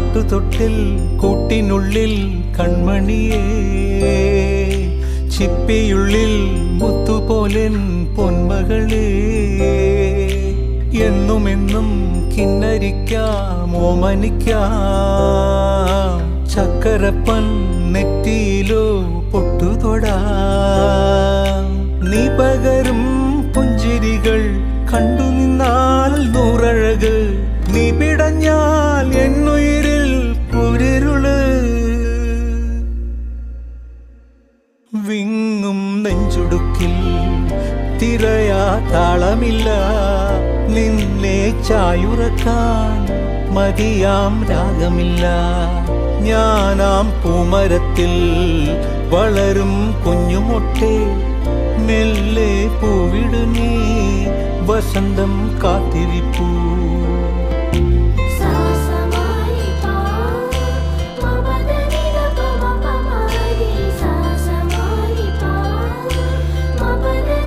പാട്ടുതൊട്ടിൽ കൂട്ടിനുള്ളിൽ കൺമണിയേ, ചിപ്പിയുള്ളിൽ മുത്തുപോലെൻ പൊന്മകളേ, എന്നുമെന്നും കിന്നരിക്കാം ഓമനിക്കാം, ചക്കരപ്പൻ നെറ്റിയിലോ പൊട്ടുതൊടാം. നീ പകരും പുഞ്ചിരികൾ കണ്ടു നിന്നാൽ നൂറഴക്, നീ പിടഞ്ഞാൽ എന്നുയിരിൽ കുരിരുള്. വിങ്ങും നെഞ്ചുടുക്കിൽ തിരയാ താളമില്ല, നിന്നെ ചായുറക്കാൻ മതിയാം രാഗമില്ല. ഞാനാം പൂമരത്തിൽ വളരും കുഞ്ഞുമൊട്ടെ, മെല്ലെ പൂവിടു നീ വസന്തം കാത്തിരിപ്പൂ.